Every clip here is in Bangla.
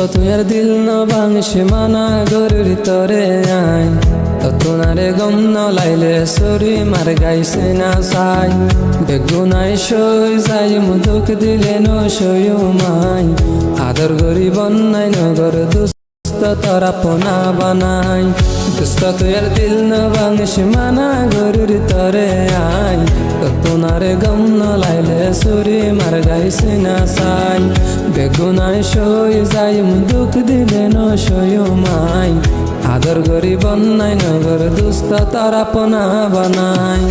তুই আর দিল ন ভাঙিস মানা গরুর তরে আইন তোনারে গম ন লাইলে সরি মার গাইছে না চাই বেগুনাই সই যাই মুদুক দিলে ন সইও মাই আদর গরি বন্যাই নগর দুস্থ তোরা পোনা বানাই দুস্থ তুই আর দিল ন ভাঙিস মানা গরুর তরে আইন তোনারে গম ন লাইলে সরি মার গাইছে না চাই বেগুনাই সই যাই মুদুক দিলে ন সইও মাই আদর গরি বন্যাই নগর দুস্থ তারা পোনা বানাই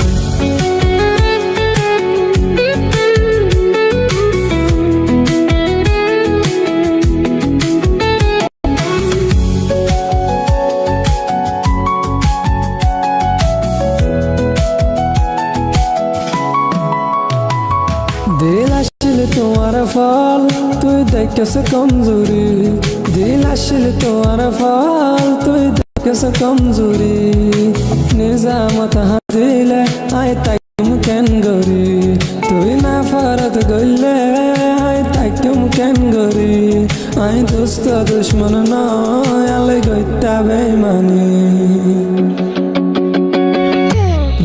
দিল আসলে তোমার ফল তুই দেখেছ কমজোরি দিল আসলে তোমার ফল তুই দেখেছ কমজোরি নিজামত হাতিলে আই তাইম কেন গরি তুই না ফরত গইলে আই তাইম কেন গরি আই দুস্থ দুশ্মন নয় আলে গইতা বেমানি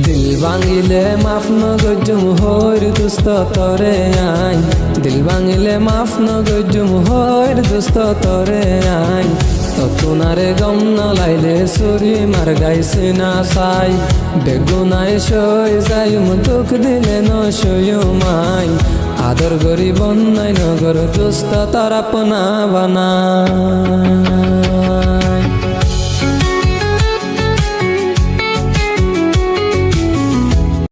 দিল ভাঙিলে মাফ নগজুম হইর দুস্থ তরে আই দিল ভাঙিলে মাফ নগজুম হইর দুস্থ তরে আই তোনারে গম ন লাইলে সুরি মার গাইছে না চাই বেগুনাই সই যাই মুদুক দিলে ন সইও মাই আদর গরি বন্যাই নগর দুস্থ তারা পোনা বানাই